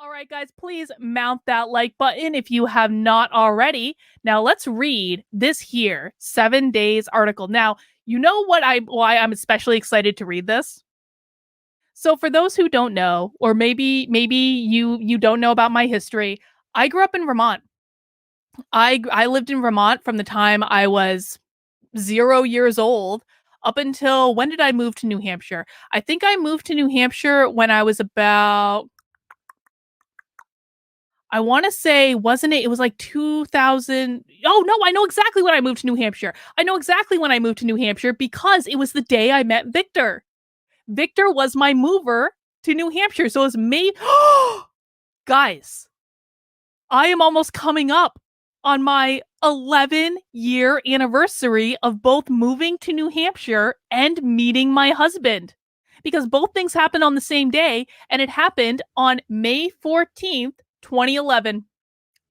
All right, guys, please mount that like button if you have not already. Now let's read this here 7 days article. Now, you know why I'm especially excited to read this? So for those who don't know, or maybe you don't know about my history, I grew up in Vermont. I lived in Vermont from the time I was 0 years old up until when did I move to New Hampshire? I think I moved to New Hampshire when I was about I want to say, wasn't it? It was like 2000. Oh, no, I know exactly when I moved to New Hampshire. I know exactly when I moved to New Hampshire because it was the day I met Victor. Victor was my mover to New Hampshire. So it was May. Guys, I am almost coming up on my 11-year anniversary of both moving to New Hampshire and meeting my husband. Because both things happened on the same day, and it happened on May 14th, 2011.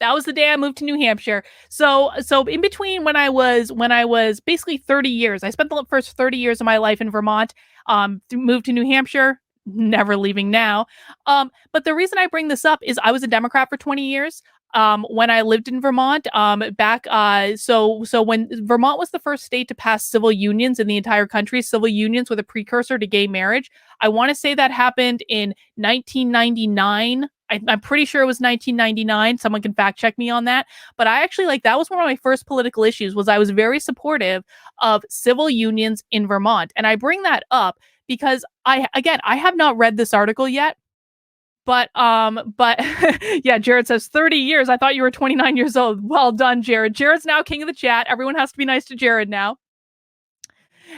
That was the day I moved to New Hampshire. So in between when I was basically 30 years, I spent the first 30 years of my life in Vermont, moved to New Hampshire, never leaving now. But the reason I bring this up is I was a Democrat for 20 years. When I lived in Vermont, so when Vermont was the first state to pass civil unions in the entire country, civil unions were the precursor to gay marriage. I want to say that happened in 1999. I'm pretty sure it was 1999. Someone can fact check me on that. But I actually that was one of my first political issues was I was very supportive of civil unions in Vermont. And I bring that up because I have not read this article yet. But yeah, Jared says 30 years. I thought you were 29 years old. Well done, Jared. Jared's now king of the chat. Everyone has to be nice to Jared now.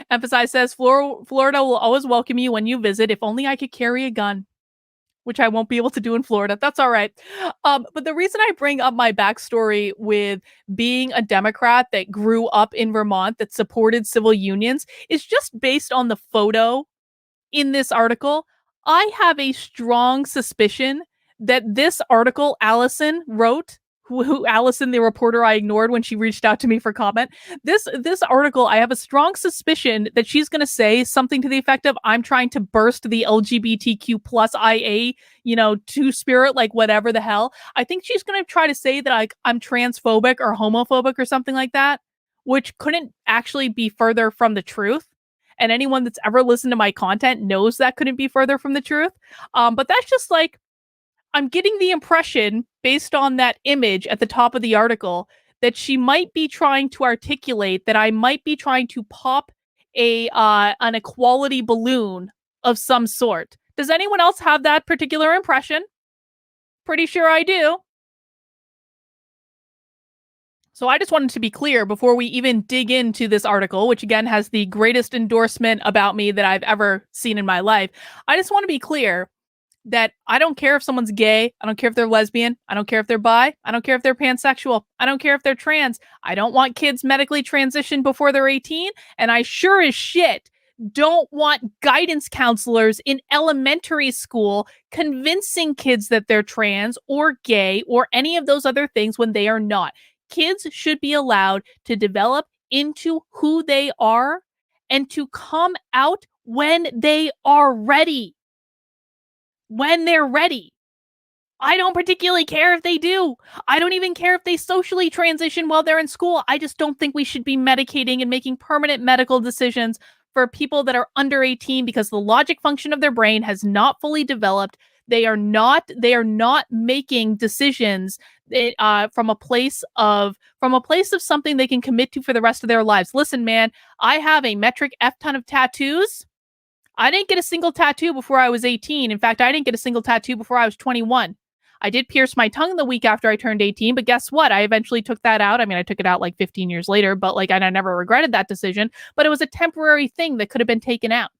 Emphasize says Florida will always welcome you when you visit. If only I could carry a gun, which I won't be able to do in Florida. That's all right. But the reason I bring up my backstory with being a Democrat that grew up in Vermont that supported civil unions is just based on the photo in this article. I have a strong suspicion that this article Allison wrote, who Allison, the reporter I ignored when she reached out to me for comment, this article, I have a strong suspicion that she's going to say something to the effect of, I'm trying to burst the LGBTQ plus IA, two spirit, like whatever the hell. I think she's going to try to say that I'm transphobic or homophobic or something like that, which couldn't actually be further from the truth. And anyone that's ever listened to my content knows that couldn't be further from the truth. But that's just I'm getting the impression, based on that image at the top of the article, that she might be trying to articulate that I might be trying to pop an equality balloon of some sort. Does anyone else have that particular impression? Pretty sure I do. So I just wanted to be clear before we even dig into this article, which again has the greatest endorsement about me that I've ever seen in my life. I just want to be clear that I don't care if someone's gay. I don't care if they're lesbian. I don't care if they're bi. I don't care if they're pansexual. I don't care if they're trans. I don't want kids medically transitioned before they're 18. And I sure as shit don't want guidance counselors in elementary school convincing kids that they're trans or gay or any of those other things when they are not. Kids should be allowed to develop into who they are and to come out when they are ready. When they're ready. I don't particularly care if they do. I don't even care if they socially transition while they're in school. I just don't think we should be medicating and making permanent medical decisions for people that are under 18 because the logic function of their brain has not fully developed. They are not making decisions from a place of something they can commit to for the rest of their lives. Listen, man, I have a metric F ton of tattoos. I didn't get a single tattoo before I was 18. In fact, I didn't get a single tattoo before I was 21. I did pierce my tongue the week after I turned 18, but guess what? I eventually took that out. I mean, I took it out 15 years later, but and I never regretted that decision, but it was a temporary thing that could have been taken out.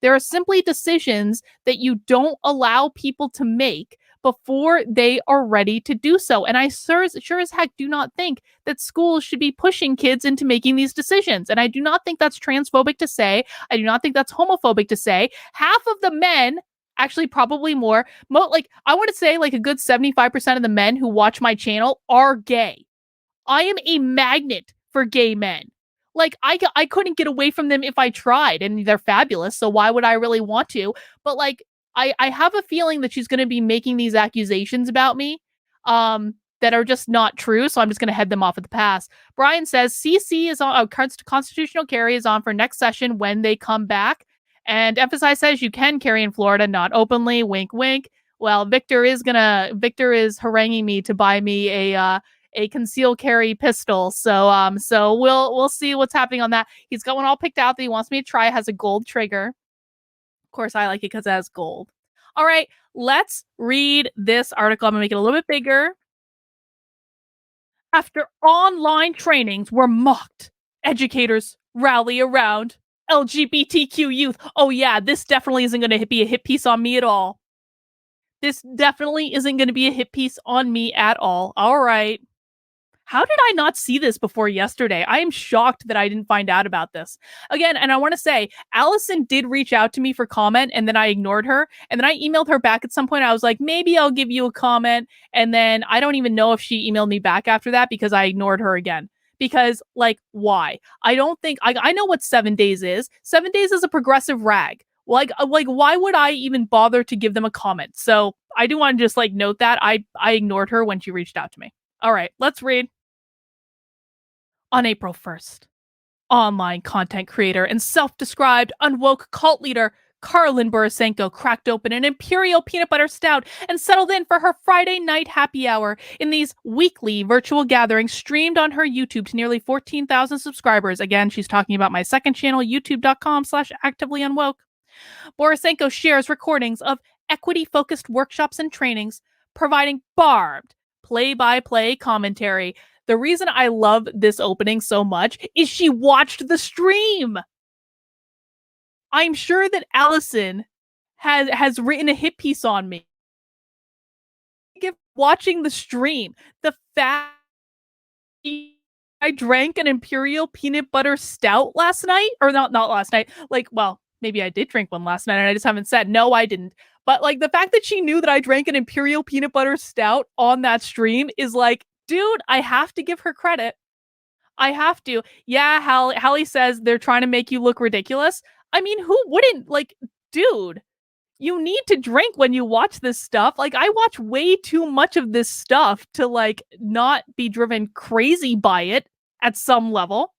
There are simply decisions that you don't allow people to make before they are ready to do so. And I sure as heck do not think that schools should be pushing kids into making these decisions. And I do not think that's transphobic to say. I do not think that's homophobic to say. Half of the men, actually probably more, I want to say a good 75% of the men who watch my channel are gay. I am a magnet for gay men. I couldn't get away from them if I tried, and they're fabulous, so why would I really want to? But I have a feeling that she's going to be making these accusations about me that are just not true, so I'm just going to head them off at the pass. Brian says CC is on, constitutional carry is on for next session when they come back. And Emphasize says you can carry in Florida, not openly. Wink, wink. Well, Victor is haranguing me to buy me a concealed carry pistol. So we'll see what's happening on that. He's got one all picked out that he wants me to try. It has a gold trigger. Of course, I like it because it has gold. All right, let's read this article. I'm gonna make it a little bit bigger. After online trainings were mocked, educators rally around LGBTQ youth. Oh yeah, this definitely isn't going to be a hit piece on me at all. This definitely isn't going to be a hit piece on me at all. All right. How did I not see this before yesterday? I am shocked that I didn't find out about this. Again, and I want to say, Allison did reach out to me for comment, and then I ignored her. And then I emailed her back at some point. I was like, maybe I'll give you a comment. And then I don't even know if she emailed me back after that because I ignored her again. Because, like, why? I don't think I know what 7 days is. 7 days is a progressive rag. Like, why would I even bother to give them a comment? So I do want to just like note that I ignored her when she reached out to me. All right, let's read. On April 1st, online content creator and self-described Unwoke cult leader Karlin Borisenko cracked open an Imperial peanut butter stout and settled in for her Friday night happy hour in these weekly virtual gatherings streamed on her YouTube to nearly 14,000 subscribers. Again, she's talking about my second channel, youtube.com/activelyunwoke. Borisenko shares recordings of equity-focused workshops and trainings, providing barbed play-by-play commentary. The reason I love this opening so much is she watched the stream. I'm sure that Allison has written a hit piece on me. Watching the stream, the fact I drank an Imperial peanut butter stout last night, or not last night. Like, well, maybe I did drink one last night and I just haven't said. No, I didn't. But like the fact that she knew that I drank an Imperial peanut butter stout on that stream is like, dude, I have to give her credit. I have to. Yeah, Hallie says they're trying to make you look ridiculous. I mean, who wouldn't? Like, dude, you need to drink when you watch this stuff. Like, I watch way too much of this stuff to, like, not be driven crazy by it at some level.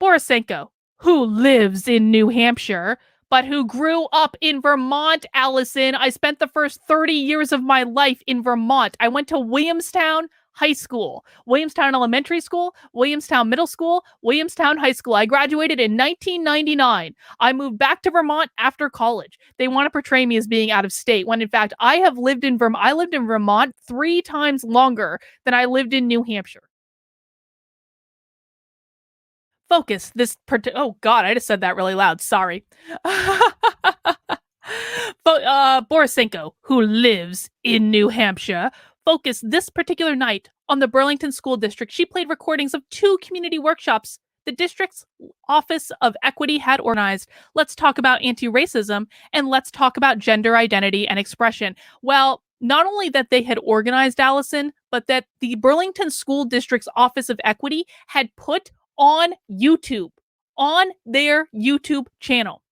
Borisenko, who lives in New Hampshire, but who grew up in Vermont, Allison. I spent the first 30 years of my life in Vermont. I went to Williamstown High School, Williamstown Elementary School, Williamstown Middle School, Williamstown High School. I graduated in 1999. I moved back to Vermont after college. They want to portray me as being out of state, when in fact I have lived in Vermont. I lived in Vermont 3 times longer than I lived in New Hampshire. Focus this oh god, I just said that really loud, sorry. Borisenko, who lives in New Hampshire, focused this particular night on the Burlington School District. She played recordings of 2 community workshops the district's Office of Equity had organized. Let's talk about anti-racism, and let's talk about gender identity and expression. Well, not only that they had organized, Allison, but that the Burlington School District's Office of Equity had put on YouTube, on their YouTube channel.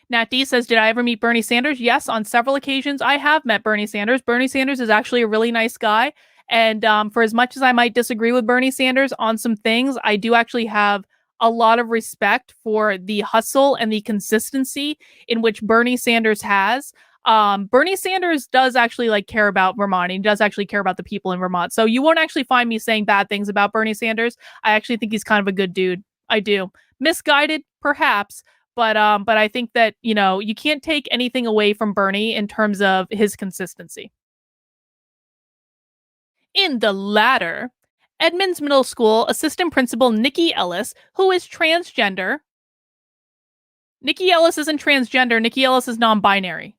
Nat D says, did I ever meet Bernie Sanders? Yes, on several occasions I have met Bernie Sanders. Bernie Sanders is actually a really nice guy. And for as much as I might disagree with Bernie Sanders on some things, I do actually have a lot of respect for the hustle and the consistency in which Bernie Sanders has. Bernie Sanders does actually like care about Vermont. He does actually care about the people in Vermont. So you won't actually find me saying bad things about Bernie Sanders. I actually think he's kind of a good dude. I do. Misguided, perhaps, but I think that, you know, you can't take anything away from Bernie in terms of his consistency. In the latter, Edmonds Middle School assistant principal Nikki Ellis, who is transgender. Nikki Ellis isn't transgender. Nikki Ellis is non-binary.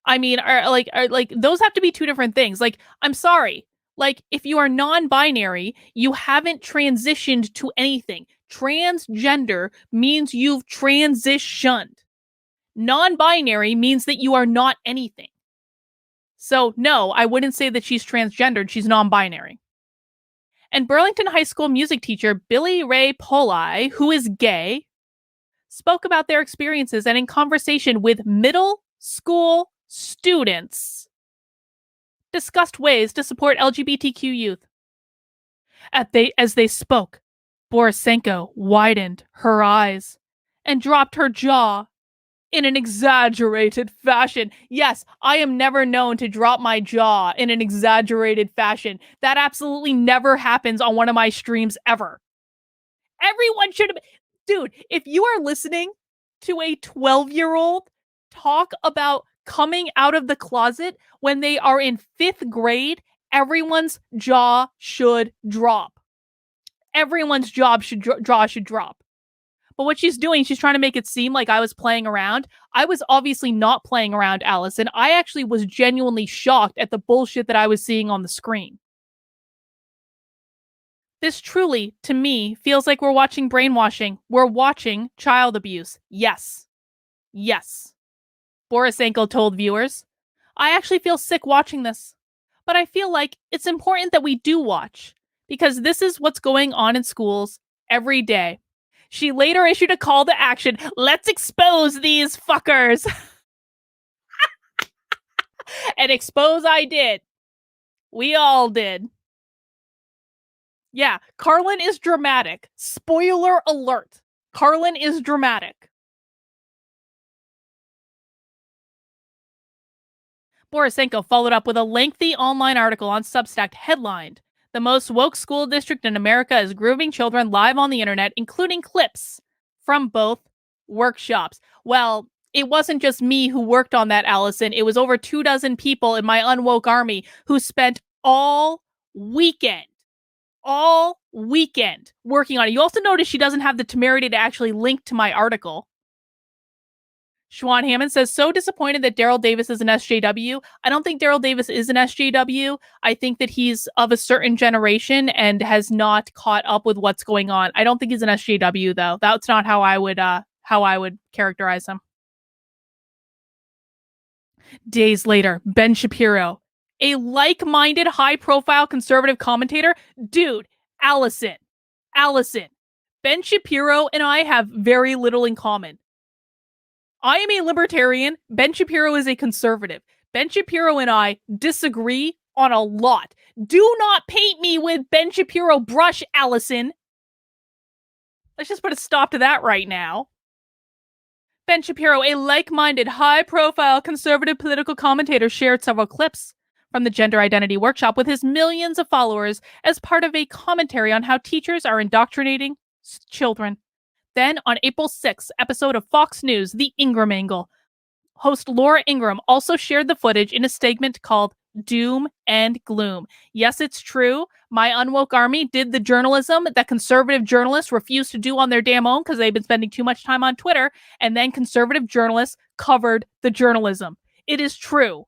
I mean, are like those have to be 2 different things. Like, I'm sorry. Like, if you are non-binary, you haven't transitioned to anything. Transgender means you've transitioned. Non-binary means that you are not anything. So, no, I wouldn't say that she's transgendered. She's non-binary. And Burlington High School music teacher Billy Ray Poli, who is gay, spoke about their experiences and in conversation with middle school students discussed ways to support LGBTQ youth. As they spoke, Borisenko widened her eyes and dropped her jaw in an exaggerated fashion. Yes, I am never known to drop my jaw in an exaggerated fashion. That absolutely never happens on one of my streams ever. Everyone should have. Dude, if you are listening to a 12-year-old talk about coming out of the closet when they are in 5th grade, everyone's jaw should drop. Everyone's jaw should drop. But what she's doing, she's trying to make it seem like I was playing around. I was obviously not playing around, Allison. I actually was genuinely shocked at the bullshit that I was seeing on the screen. This truly, to me, feels like we're watching brainwashing. We're watching child abuse. Yes. Yes. Borisenko told viewers. I actually feel sick watching this. But I feel like it's important that we do watch. Because this is what's going on in schools every day. She later issued a call to action. Let's expose these fuckers. And expose I did. We all did. Yeah, Carlin is dramatic. Spoiler alert. Carlin is dramatic. Borisenko followed up with a lengthy online article on Substack headlined, "The most woke school district in America is grooming children live on the internet, including clips from both workshops." Well, it wasn't just me who worked on that, Allison. It was over 24 people in my Unwoke army who spent all weekend working on it. You also notice she doesn't have the temerity to actually link to my article. Schwan Hammond says, so disappointed that Daryl Davis is an SJW. I don't think Daryl Davis is an SJW. I think that he's of a certain generation and has not caught up with what's going on. I don't think he's an SJW, though. That's not how I would characterize him. Days later, Ben Shapiro, a like-minded, high-profile conservative commentator. Dude, Allison, Ben Shapiro and I have very little in common. I am a libertarian. Ben Shapiro is a conservative. Ben Shapiro and I disagree on a lot. Do not paint me with Ben Shapiro brush, Allison. Let's just put a stop to that right now. Ben Shapiro, a like-minded, high-profile conservative political commentator, shared several clips from the Gender Identity Workshop with his millions of followers as part of a commentary on how teachers are indoctrinating children. Then, on April 6th, episode of Fox News, The Ingram Angle, host Laura Ingram also shared the footage in a segment called Doom and Gloom. Yes, it's true. My Unwoke army did the journalism that conservative journalists refuse to do on their damn own because they've been spending too much time on Twitter, and then conservative journalists covered the journalism. It is true.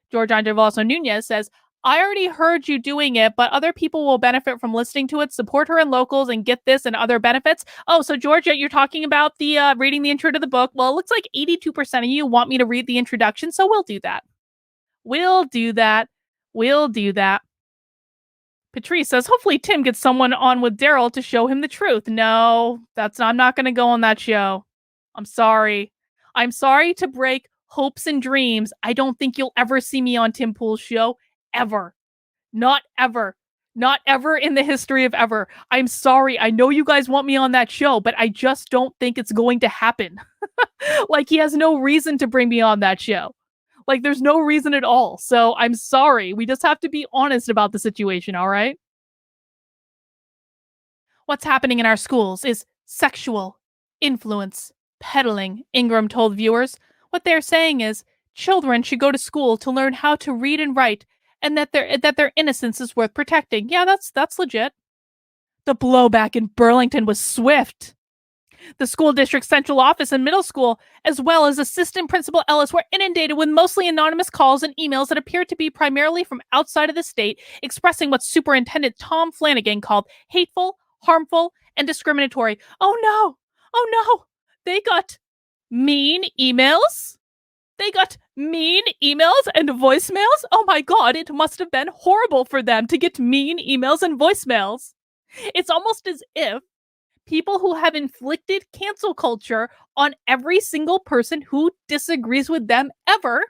George Andre Veloso Nunez says, I already heard you doing it, but other people will benefit from listening to it. Support her in locals and get this and other benefits. Oh, so Georgia, you're talking about the reading the intro to the book. Well, it looks like 82% of you want me to read the introduction, so we'll do that. We'll do that. Patrice says, hopefully Tim gets someone on with Daryl to show him the truth. No, I'm not going to go on that show. I'm sorry. I'm sorry to break hopes and dreams. I don't think you'll ever see me on Tim Pool's show. Ever. Not ever. Not ever in the history of ever. I'm sorry. I know you guys want me on that show, but I just don't think it's going to happen. Like, he has no reason to bring me on that show. Like, there's no reason at all. So I'm sorry. We just have to be honest about the situation, all right? What's happening in our schools is sexual influence peddling, Ingram told viewers. What they're saying is children should go to school to learn how to read and write, and that their innocence is worth protecting. Yeah, that's legit. The blowback in Burlington was swift. The school district's central office and middle school, as well as assistant principal Ellis, were inundated with mostly anonymous calls and emails that appeared to be primarily from outside of the state, expressing what Superintendent Tom Flanagan called hateful, harmful, and discriminatory. Oh no! They got mean emails? They got mean emails and voicemails? Oh my god, it must have been horrible for them to get mean emails and voicemails. It's almost as if People who have inflicted cancel culture on every single person who disagrees with them ever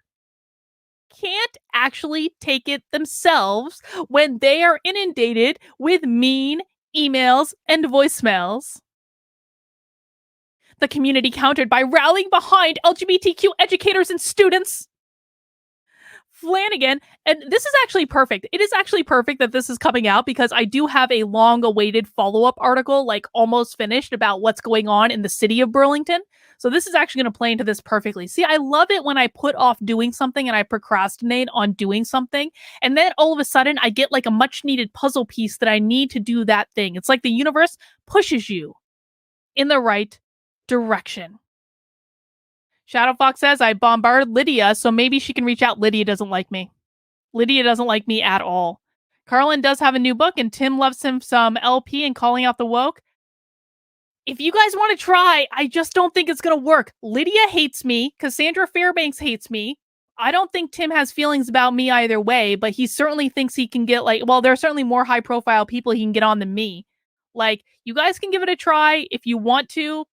can't actually take it themselves when they are inundated with mean emails and voicemails. The community countered by rallying behind LGBTQ educators and students. Flanagan, and this is actually perfect. It is actually perfect that this is coming out because I do have a long awaited follow up article, like almost finished, about what's going on in the city of Burlington. So this is actually going to play into this perfectly. See, I love it when I put off doing something and I procrastinate on doing something. And then all of a sudden I get like a much needed puzzle piece that I need to do that thing. It's like the universe pushes you in the right direction. Shadowfox says, I bombarded Lydia, so maybe she can reach out. Lydia doesn't like me. Lydia doesn't like me at all. Carlin does have a new book, and Tim loves him some LP and calling out the woke. If you guys want to try, I just don't think it's going to work. Lydia hates me. Cassandra Fairbanks hates me. I don't think Tim has feelings about me either way, but he certainly thinks he can get there are certainly more high profile people he can get on than me. Like, you guys can give it a try if you want to.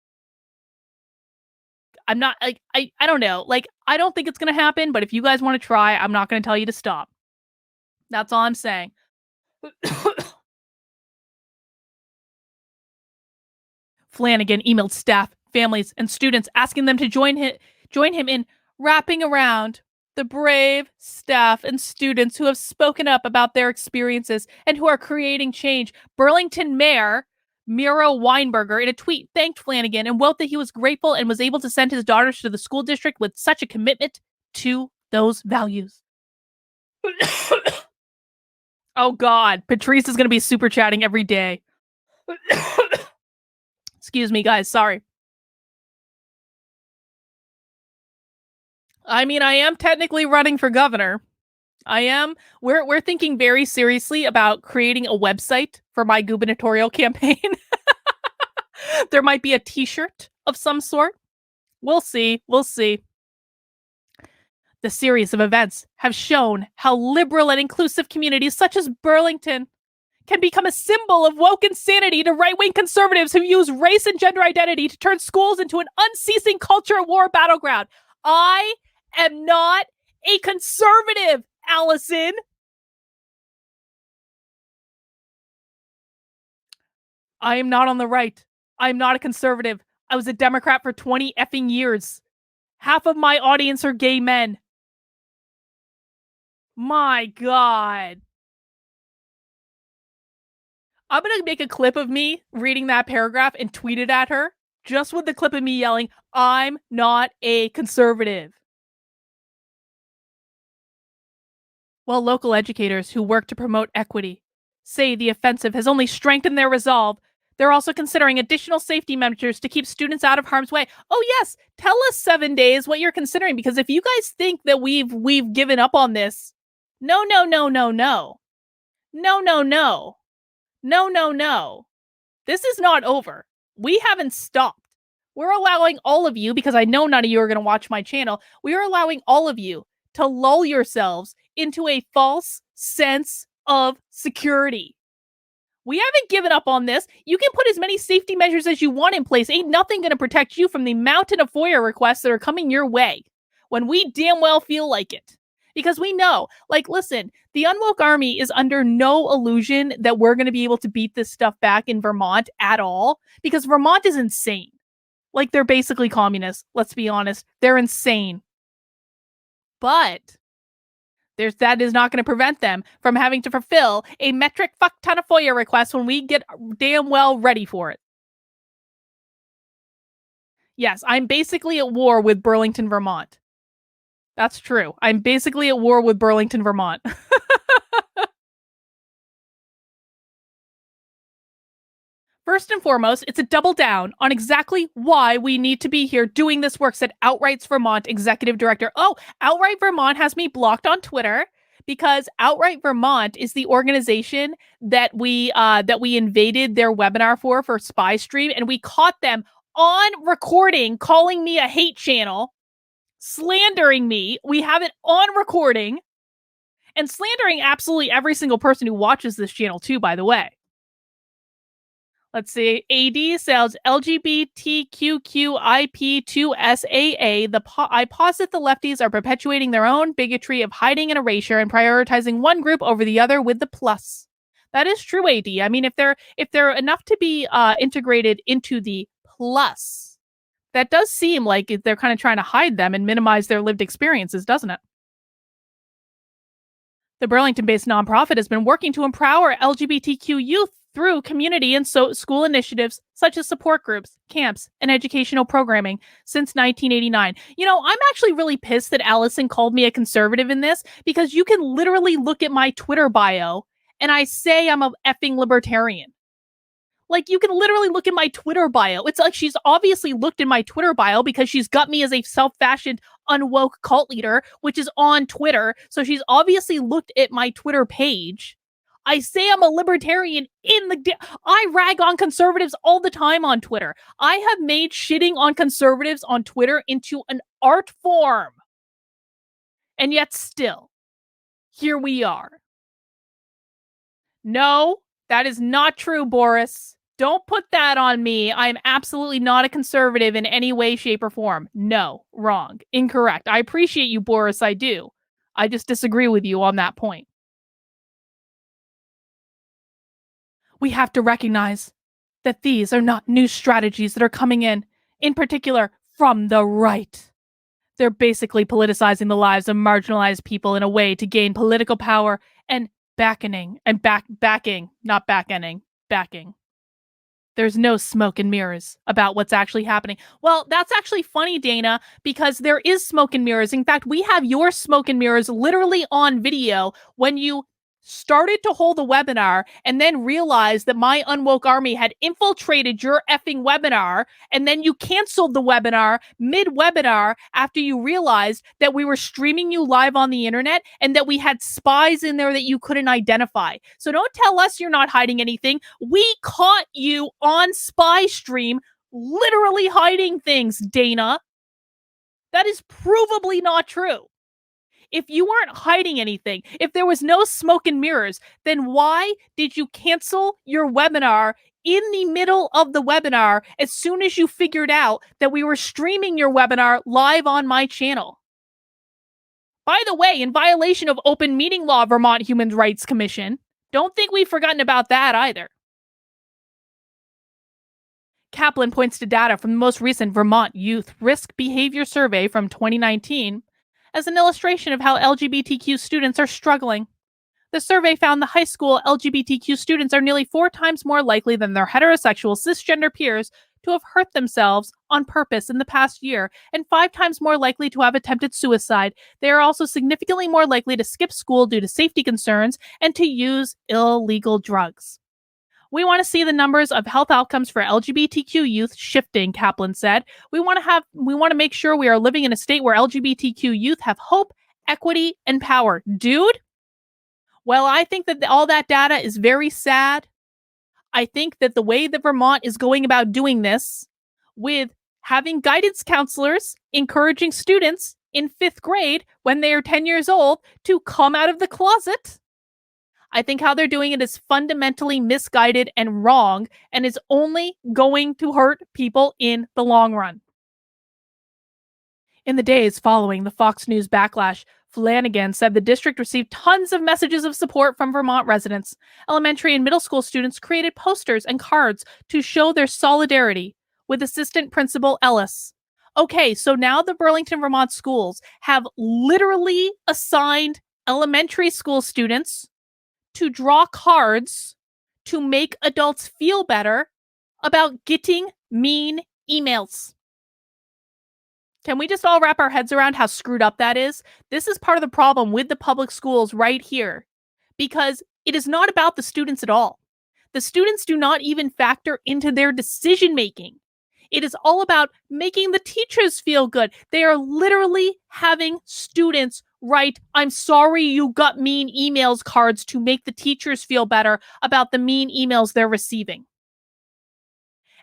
I'm not like I don't know. Like, I don't think it's gonna happen, but if you guys want to try, I'm not gonna tell you to stop. That's all I'm saying. Flanagan emailed staff, families, and students asking them to join him in wrapping around the brave staff and students who have spoken up about their experiences and who are creating change. Burlington Mayor Miro Weinberger, in a tweet, thanked Flanagan and wrote that he was grateful and was able to send his daughters to the school district with such a commitment to those values. Oh, God. Patrice is going to be super chatting every day. Excuse me, guys. Sorry. I mean, I am technically running for governor. I am. We're thinking very seriously about creating a website for my gubernatorial campaign. There might be a t-shirt of some sort. We'll see. We'll see. The series of events have shown how liberal and inclusive communities such as Burlington can become a symbol of woke insanity to right-wing conservatives who use race and gender identity to turn schools into an unceasing culture war battleground. I am not a conservative, Allison. I am not on the right. I am not a conservative. I was a Democrat for 20 effing years. Half of my audience are gay men. My God. I'm going to make a clip of me reading that paragraph and tweet it at her, just with the clip of me yelling, I'm not a conservative. While local educators who work to promote equity say the offensive has only strengthened their resolve, they're also considering additional safety measures to keep students out of harm's way. Oh yes, tell us 7 days what you're considering, because if you guys think that we've given up on this, no. No. This is not over. We haven't stopped. We're allowing all of you, because I know none of you are going to watch my channel, we are allowing all of you to lull yourselves into a false sense of security. We haven't given up on this. You can put as many safety measures as you want in place. Ain't nothing going to protect you from the mountain of FOIA requests that are coming your way when we damn well feel like it. Because we know, like, listen, the Unwoke army is under no illusion that we're going to be able to beat this stuff back in Vermont at all, because Vermont is insane. Like, they're basically communists. Let's be honest. They're insane. But that is not going to prevent them from having to fulfill a metric fuck ton of FOIA requests when we get damn well ready for it. Yes, I'm basically at war with Burlington, Vermont. That's true. I'm basically at war with Burlington, Vermont. First and foremost, it's a double down on exactly why we need to be here doing this work, said Outright's Vermont executive director. Oh, Outright Vermont has me blocked on Twitter because Outright Vermont is the organization that we invaded their webinar for Spy Stream, and we caught them on recording calling me a hate channel, slandering me. We have it on recording, and slandering absolutely every single person who watches this channel too, by the way. Let's see. AD sells LGBTQIP2SAA. I posit the lefties are perpetuating their own bigotry of hiding and erasure and prioritizing one group over the other with the plus. That is true, AD. I mean, if they're enough to be integrated into the plus, that does seem like they're kind of trying to hide them and minimize their lived experiences, doesn't it? The Burlington-based nonprofit has been working to empower LGBTQ youth through community and school initiatives such as support groups, camps, and educational programming since 1989. I'm actually really pissed that Allison called me a conservative in this because you can literally look at my Twitter bio and I say I'm a effing libertarian. Like, you can literally look in my Twitter bio. It's like she's obviously looked in my Twitter bio because she's got me as a self-fashioned unwoke cult leader, which is on Twitter. So she's obviously looked at my Twitter page. I say I'm a libertarian I rag on conservatives all the time on Twitter. I have made shitting on conservatives on Twitter into an art form. And yet still, here we are. No, that is not true, Boris. Don't put that on me. I'm absolutely not a conservative in any way, shape, or form. No, wrong, incorrect. I appreciate you, Boris. I do. I just disagree with you on that point. We have to recognize that these are not new strategies that are coming in particular from the right. They're basically politicizing the lives of marginalized people in a way to gain political power and backing, not back-ending, backing. There's no smoke and mirrors about what's actually happening. Well, that's actually funny, Dana, because there is smoke and mirrors. In fact, we have your smoke and mirrors literally on video when you started to hold a webinar and then realized that my Unwoke Army had infiltrated your effing webinar, and then you canceled the webinar mid-webinar after you realized that we were streaming you live on the internet and that we had spies in there that you couldn't identify. So don't tell us you're not hiding anything. We caught you on spy stream literally hiding things, Dana. That is provably not true. If you weren't hiding anything, if there was no smoke and mirrors, then why did you cancel your webinar in the middle of the webinar as soon as you figured out that we were streaming your webinar live on my channel? By the way, in violation of open meeting law, Vermont Human Rights Commission, don't think we've forgotten about that either. Kaplan points to data from the most recent Vermont Youth Risk Behavior Survey from 2019 as an illustration of how LGBTQ students are struggling. The survey found the high school LGBTQ students are nearly 4 times more likely than their heterosexual cisgender peers to have hurt themselves on purpose in the past year, and 5 times more likely to have attempted suicide. They are also significantly more likely to skip school due to safety concerns and to use illegal drugs. We want to see the numbers of health outcomes for LGBTQ youth shifting, Kaplan said. We want to make sure we are living in a state where LGBTQ youth have hope, equity, and power. Dude, well, I think that all that data is very sad. I think that the way that Vermont is going about doing this, with having guidance counselors encouraging students in 5th grade when they are 10 years old to come out of the closet, I think how they're doing it is fundamentally misguided and wrong, and is only going to hurt people in the long run. In the days following the Fox News backlash, Flanagan said the district received tons of messages of support from Vermont residents. Elementary and middle school students created posters and cards to show their solidarity with Assistant Principal Ellis. Okay, so now the Burlington, Vermont schools have literally assigned elementary school students to draw cards to make adults feel better about getting mean emails. Can we just all wrap our heads around how screwed up that is? This is part of the problem with the public schools right here, because it is not about the students at all. The students do not even factor into their decision making. It is all about making the teachers feel good. They are literally having students write, "I'm sorry you got mean emails" cards to make the teachers feel better about the mean emails they're receiving.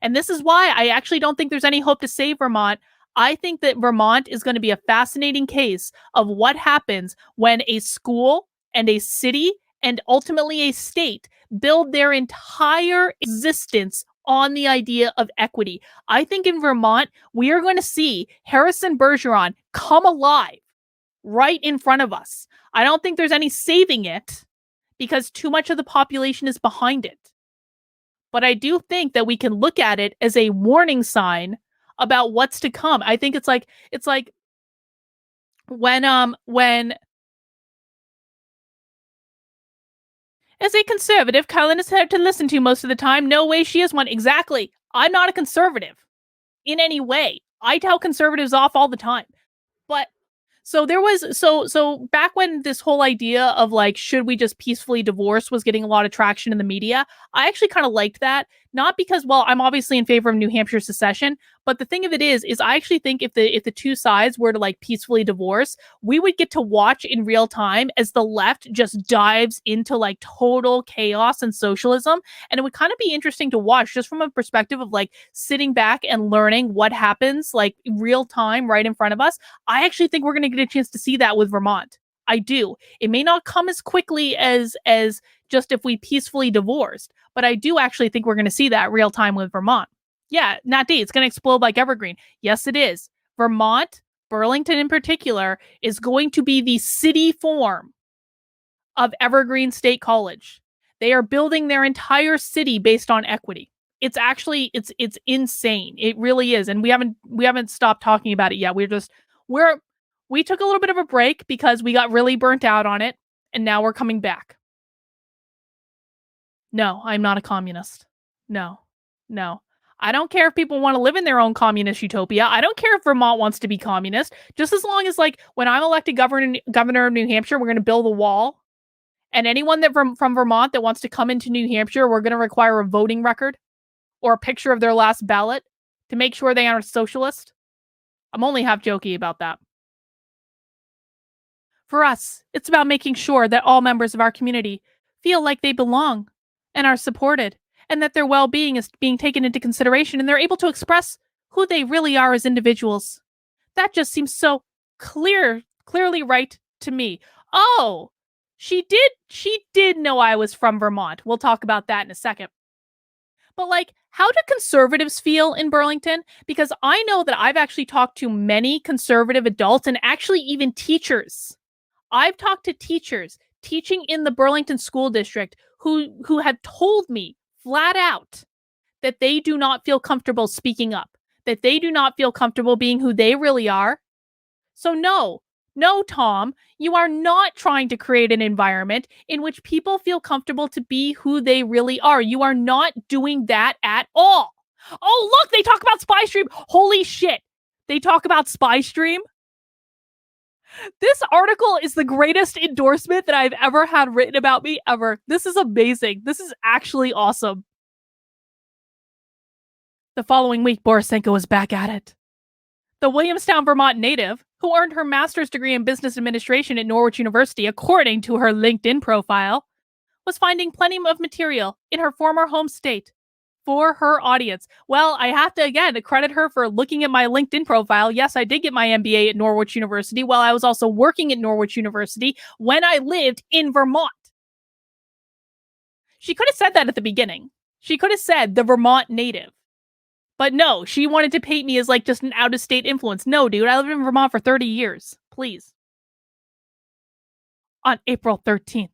And this is why I actually don't think there's any hope to save Vermont. I think that Vermont is going to be a fascinating case of what happens when a school and a city and ultimately a state build their entire existence on the idea of equity. I think in Vermont, we are going to see Harrison Bergeron come alive right in front of us. I don't think there's any saving it because too much of the population is behind it. But I do think that we can look at it as a warning sign about what's to come. I think it's like when as a conservative, Kylan is hard to listen to most of the time. No way she is one. Exactly. I'm not a conservative in any way. I tell conservatives off all the time. But so there was so back when this whole idea of like should we just peacefully divorce was getting a lot of traction in the media, I actually kind of liked that. Not because well, I'm obviously in favor of New Hampshire secession, but the thing of it is I actually think if the two sides were to like peacefully divorce, we would get to watch in real time as the left just dives into like total chaos and socialism, and it would kind of be interesting to watch just from a perspective of like sitting back and learning what happens like real time right in front of us. I actually think we're going to get a chance to see that with Vermont. I do. It may not come as quickly as just if we peacefully divorced, but I do actually think we're going to see that real time with Vermont. Yeah, Nat D, it's going to explode like Evergreen. Yes, it is. Vermont, Burlington in particular, is going to be the city form of Evergreen State College. They are building their entire city based on equity. It's actually it's insane. It really is, and we haven't stopped talking about it yet. We took a little bit of a break because we got really burnt out on it, and now we're coming back. No, I'm not a communist. No, no. I don't care if people want to live in their own communist utopia. I don't care if Vermont wants to be communist. Just as long as, like, when I'm elected governor of New Hampshire, we're going to build a wall. And anyone that from Vermont that wants to come into New Hampshire, we're going to require a voting record or a picture of their last ballot to make sure they aren't a socialist. I'm only half jokey about that. For us, it's about making sure that all members of our community feel like they belong and are supported, and that their well being is being taken into consideration and they're able to express who they really are as individuals. That just seems so clearly right to me. Oh, she did know I was from Vermont. We'll talk about that in a second. But like, how do conservatives feel in Burlington? Because I know that I've actually talked to many conservative adults and actually even teachers. I've talked to teachers teaching in the Burlington School District who have told me flat out that they do not feel comfortable speaking up, that they do not feel comfortable being who they really are. So no, Tom, you are not trying to create an environment in which people feel comfortable to be who they really are. You are not doing that at all. Oh, look, they talk about SpyStream. Holy shit. They talk about SpyStream. This article is the greatest endorsement that I've ever had written about me ever. This is amazing. This is actually awesome. The following week, Borisenko was back at it. The Williamstown, Vermont native, who earned her master's degree in business administration at Norwich University, according to her LinkedIn profile, was finding plenty of material in her former home state for her audience. Well, I have to, again, credit her for looking at my LinkedIn profile. Yes, I did get my MBA at Norwich University while I was also working at Norwich University when I lived in Vermont. She could have said that at the beginning. She could have said the Vermont native. But no, she wanted to paint me as like just an out-of-state influence. No, dude, I lived in Vermont for 30 years. Please. On April 13th,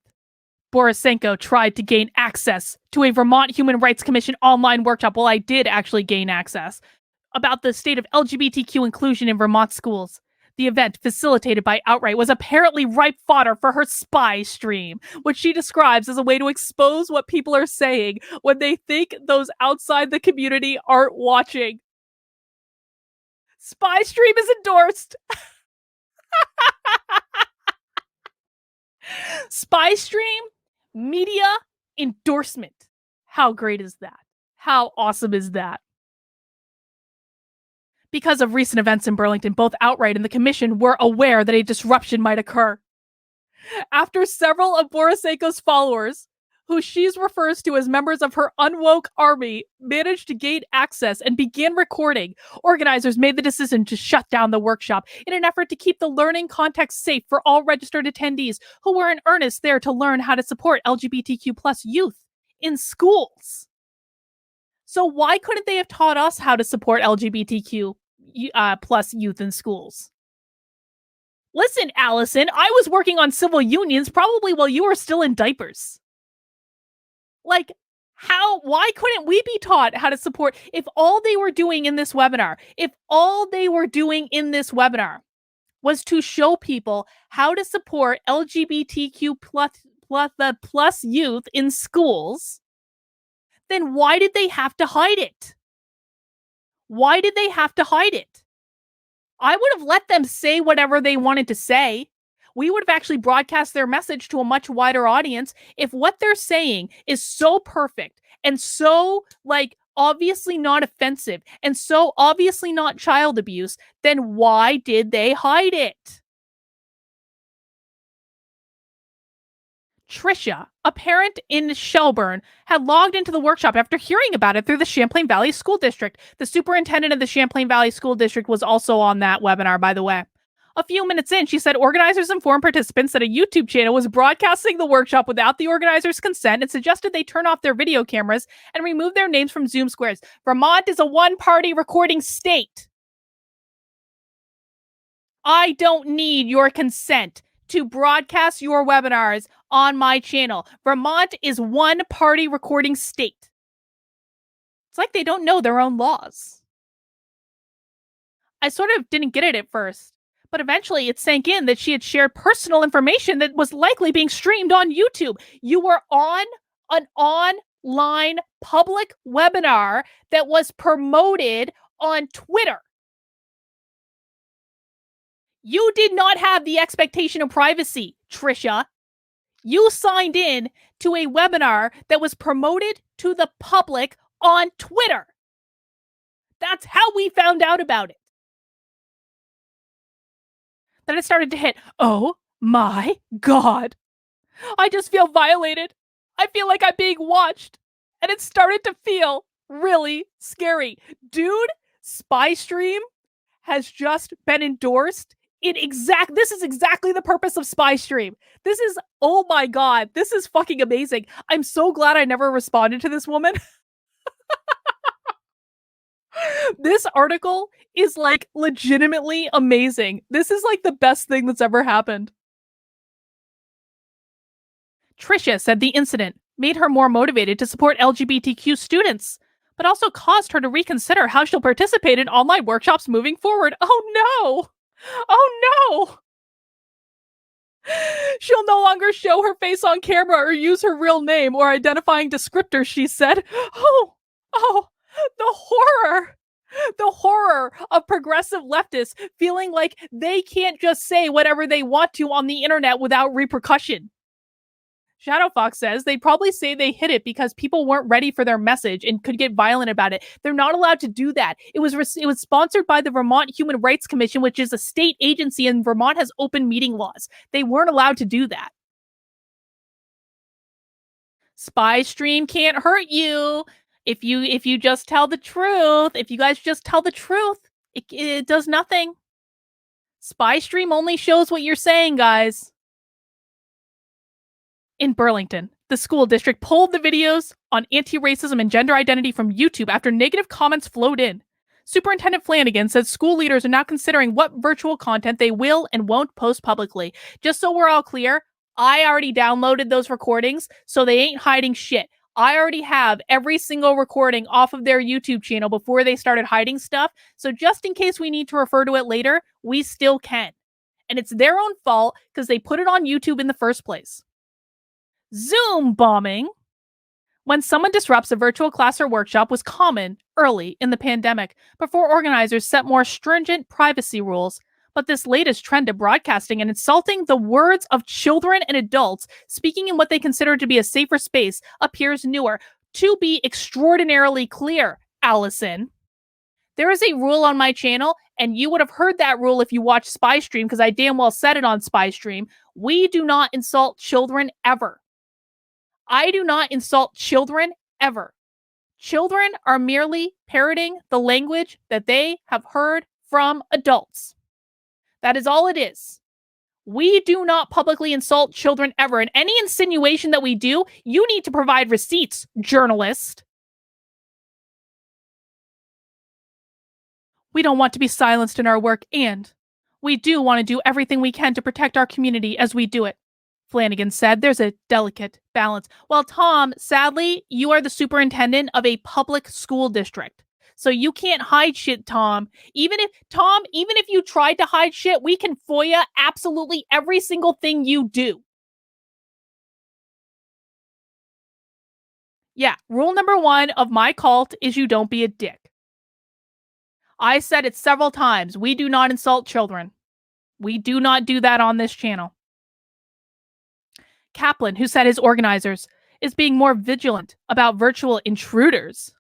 Borisenko tried to gain access to a Vermont Human Rights Commission online workshop. Well, I did actually gain access about the state of LGBTQ inclusion in Vermont schools. The event, facilitated by Outright, was apparently ripe fodder for her spy stream, which she describes as a way to expose what people are saying when they think those outside the community aren't watching. Spy stream is endorsed. Spy stream media endorsement. How great is that? How awesome is that? Because of recent events in Burlington, both Outright and the Commission were aware that a disruption might occur. After several of Borisenko's followers, who she refers to as members of her Unwoke army, managed to gain access and begin recording, organizers made the decision to shut down the workshop in an effort to keep the learning context safe for all registered attendees who were in earnest there to learn how to support LGBTQ plus youth in schools. So why couldn't they have taught us how to support LGBTQ plus youth in schools? Listen, Allison, I was working on civil unions probably while you were still in diapers. Like, why couldn't we be taught how to support if all they were doing in this webinar, if all they were doing in this webinar was to show people how to support LGBTQ plus youth in schools, then why did they have to hide it? Why did they have to hide it? I would have let them say whatever they wanted to say. We would have actually broadcast their message to a much wider audience if what they're saying is so perfect and so, like, obviously not offensive and so obviously not child abuse, then why did they hide it? Trisha, a parent in Shelburne, had logged into the workshop after hearing about it through the Champlain Valley School District. The superintendent of the Champlain Valley School District was also on that webinar, by the way. A few minutes in, she said organizers informed participants that a YouTube channel was broadcasting the workshop without the organizers' consent and suggested they turn off their video cameras and remove their names from Zoom squares. Vermont is a one-party recording state. I don't need your consent to broadcast your webinars on my channel. Vermont is one party recording state. It's like they don't know their own laws. I sort of didn't get it at first, but eventually it sank in that she had shared personal information that was likely being streamed on YouTube. You were on an online public webinar that was promoted on Twitter. You did not have the expectation of privacy, Trisha. You signed in to a webinar that was promoted to the public on Twitter. That's how we found out about it. Then it started to hit, oh my God. I just feel violated. I feel like I'm being watched. And it started to feel really scary. Dude, SpyStream has just been endorsed. This is exactly the purpose of SpyStream. This is, oh my God, this is fucking amazing. I'm so glad I never responded to this woman. This article is like legitimately amazing. This is like the best thing that's ever happened. Trisha said the incident made her more motivated to support LGBTQ students, but also caused her to reconsider how she'll participate in online workshops moving forward. Oh no! Oh no! She'll no longer show her face on camera or use her real name or identifying descriptors, she said. Oh, the horror! The horror of progressive leftists feeling like they can't just say whatever they want to on the internet without repercussion. Shadow Fox says they probably say they hid it because people weren't ready for their message and could get violent about it. They're not allowed to do that. It was sponsored by the Vermont Human Rights Commission, which is a state agency, and Vermont has open meeting laws. They weren't allowed to do that. SpyStream can't hurt you if you just tell the truth. If you guys just tell the truth, it does nothing. SpyStream only shows what you're saying, guys. In Burlington, the school district pulled the videos on anti-racism and gender identity from YouTube after negative comments flowed in. Superintendent Flanagan says school leaders are now considering what virtual content they will and won't post publicly. Just so we're all clear, I already downloaded those recordings, so they ain't hiding shit. I already have every single recording off of their YouTube channel before they started hiding stuff, so just in case we need to refer to it later, we still can. And it's their own fault because they put it on YouTube in the first place. Zoom bombing. When someone disrupts a virtual class or workshop was common early in the pandemic before organizers set more stringent privacy rules. But this latest trend of broadcasting and insulting the words of children and adults speaking in what they consider to be a safer space appears newer. To be extraordinarily clear, Allison, there is a rule on my channel, and you would have heard that rule if you watched SpyStream because I damn well said it on SpyStream. We do not insult children ever. I do not insult children ever. Children are merely parroting the language that they have heard from adults. That is all it is. We do not publicly insult children ever. And any insinuation that we do, you need to provide receipts, journalist. We don't want to be silenced in our work, and we do want to do everything we can to protect our community as we do it. Flanagan said there's a delicate balance. Well, Tom, sadly, you are the superintendent of a public school district. So you can't hide shit, Tom. Even if you tried to hide shit, we can FOIA absolutely every single thing you do. Yeah, rule number 1 of my cult is you don't be a dick. I said it several times. We do not insult children. We do not do that on this channel. Kaplan, who said his organizers is being more vigilant about virtual intruders,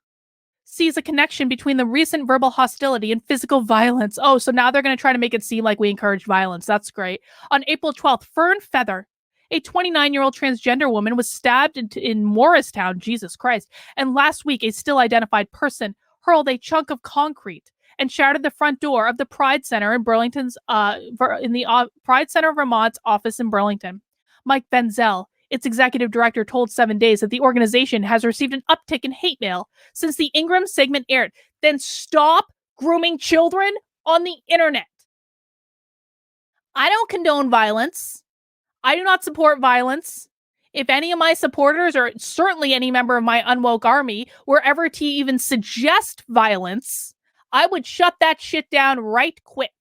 sees a connection between the recent verbal hostility and physical violence. Oh, so now they're going to try to make it seem like we encourage violence. That's great. On April 12th, Fern Feather, a 29-year-old transgender woman, was stabbed in Morristown, Jesus Christ. And last week, a still identified person hurled a chunk of concrete and shattered the front door of the Pride Center in Burlington's Pride Center of Vermont's office in Burlington. Mike Benzel, its executive director, told 7 Days that the organization has received an uptick in hate mail since the Ingram segment aired. Then stop grooming children on the internet. I don't condone violence. I do not support violence. If any of my supporters, or certainly any member of my Unwoke army, were ever to even suggest violence, I would shut that shit down right quick.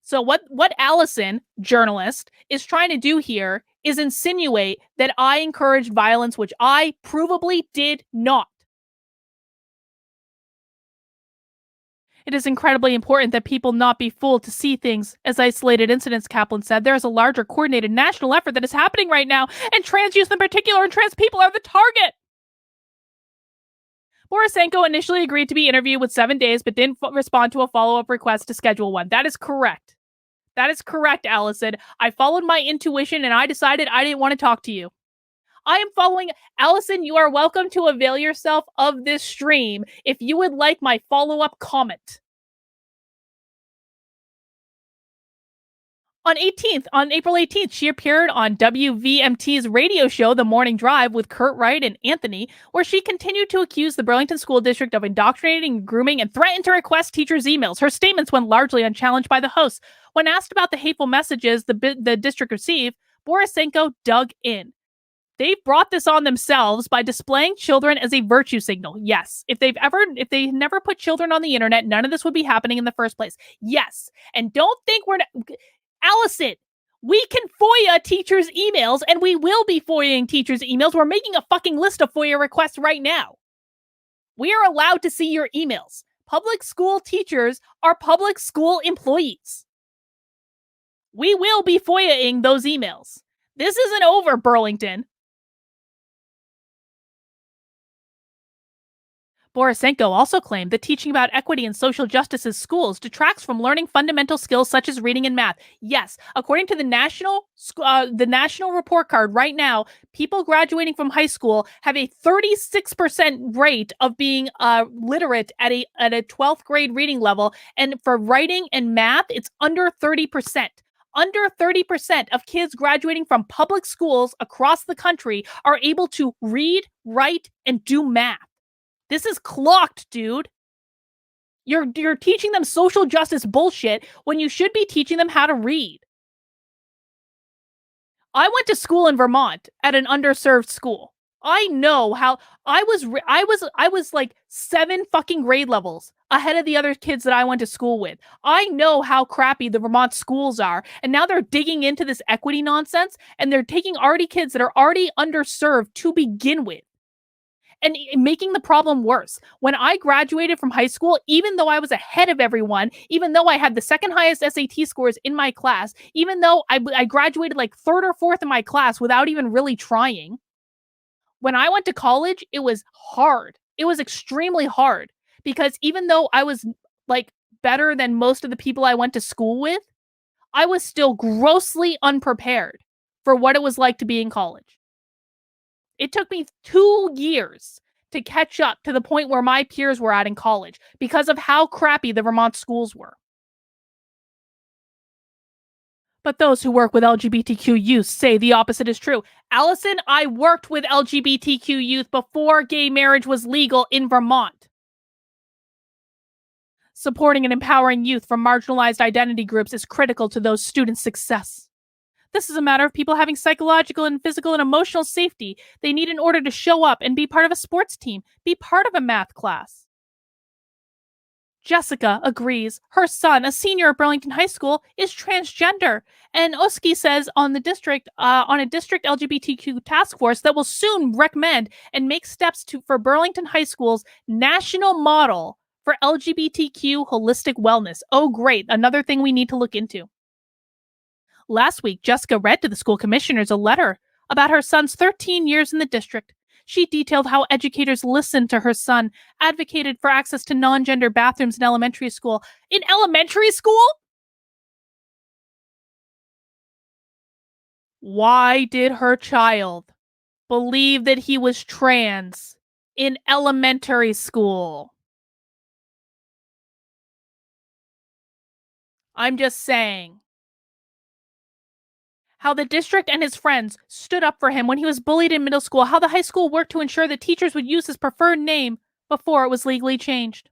So what Allison, journalist, is trying to do here is insinuate that I encouraged violence, which I provably did not. It is incredibly important that people not be fooled to see things as isolated incidents, Kaplan said. There is a larger coordinated national effort that is happening right now, and trans youth in particular and trans people are the target. Borisenko initially agreed to be interviewed with 7 Days, but didn't respond to a follow-up request to schedule one. That is correct. That is correct, Allison. I followed my intuition and I decided I didn't want to talk to you. I am following. Allison, you are welcome to avail yourself of this stream if you would like my follow-up comment. On April 18th, she appeared on WVMT's radio show, The Morning Drive, with Kurt Wright and Anthony, where she continued to accuse the Burlington School District of indoctrinating, grooming, and threatened to request teachers' emails. Her statements went largely unchallenged by the hosts. When asked about the hateful messages the district received, Borisenko dug in. They've brought this on themselves by displaying children as a virtue signal. Yes. If they never put children on the internet, none of this would be happening in the first place. Yes. And don't think Allison, we can FOIA teachers' emails, and we will be FOIAing teachers' emails. We're making a fucking list of FOIA requests right now. We are allowed to see your emails. Public school teachers are public school employees. We will be FOIAing those emails. This isn't over, Burlington. Borisenko also claimed that teaching about equity and social justice in schools detracts from learning fundamental skills such as reading and math. Yes, according to the national report card right now, people graduating from high school have a 36% rate of being literate at a 12th grade reading level, and for writing and math, it's under 30%. Under 30% of kids graduating from public schools across the country are able to read, write, and do math. This is clocked, dude. You're teaching them social justice bullshit when you should be teaching them how to read. I went to school in Vermont at an underserved school. I know how I was like 7 fucking grade levels ahead of the other kids that I went to school with. I know how crappy the Vermont schools are, and now they're digging into this equity nonsense, and they're taking already kids that are already underserved to begin with, and making the problem worse. When I graduated from high school, even though I was ahead of everyone, even though I had the second highest SAT scores in my class, even though I graduated like 3rd or 4th in my class without even really trying, when I went to college, it was hard. It was extremely hard, because even though I was like better than most of the people I went to school with, I was still grossly unprepared for what it was like to be in college. It took me 2 years to catch up to the point where my peers were at in college because of how crappy the Vermont schools were. But those who work with LGBTQ youth say the opposite is true. Allison, I worked with LGBTQ youth before gay marriage was legal in Vermont. Supporting and empowering youth from marginalized identity groups is critical to those students' success. This is a matter of people having psychological and physical and emotional safety they need in order to show up and be part of a sports team, be part of a math class. Jessica agrees. Her son, a senior at Burlington High School, is transgender. And Oski says on a district LGBTQ task force that will soon recommend and make steps for Burlington High School's national model for LGBTQ holistic wellness. Oh, great. Another thing we need to look into. Last week, Jessica read to the school commissioners a letter about her son's 13 years in the district. She detailed how educators listened to her son, advocated for access to non-gender bathrooms in elementary school. In elementary school? Why did her child believe that he was trans in elementary school? I'm just saying. How the district and his friends stood up for him when he was bullied in middle school, how the high school worked to ensure that teachers would use his preferred name before it was legally changed.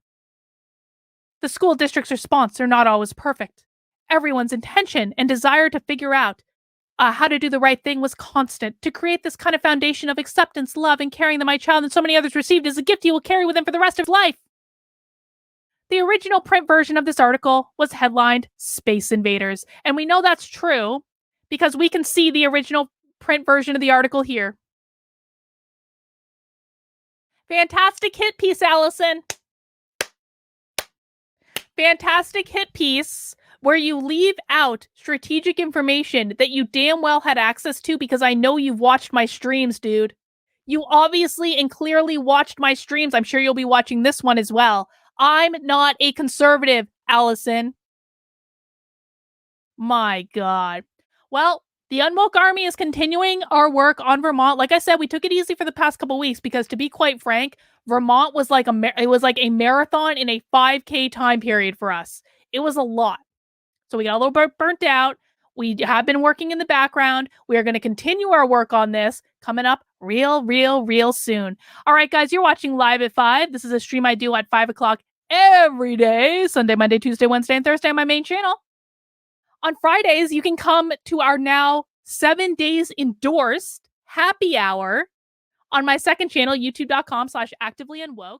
The school district's response are not always perfect. Everyone's intention and desire to figure out how to do the right thing was constant. To create this kind of foundation of acceptance, love, and caring that my child and so many others received is a gift he will carry with him for the rest of his life. The original print version of this article was headlined Space Invaders, and we know that's true because we can see the original print version of the article here. Fantastic hit piece, Allison. Fantastic hit piece where you leave out strategic information that you damn well had access to because I know you've watched my streams, dude. You obviously and clearly watched my streams. I'm sure you'll be watching this one as well. I'm not a conservative, Allison. My God. Well, the Unwoke Army is continuing our work on Vermont. Like I said, we took it easy for the past couple weeks because, to be quite frank, Vermont was like a marathon in a 5K time period for us. It was a lot. So we got a little bit burnt out. We have been working in the background. We are going to continue our work on this coming up real soon. All right, guys, you're watching Live at 5. This is a stream I do at 5 o'clock every day, Sunday, Monday, Tuesday, Wednesday, and Thursday on my main channel. On Fridays, you can come to our now 7 days endorsed happy hour on my second channel, youtube.com/activelyunwoke.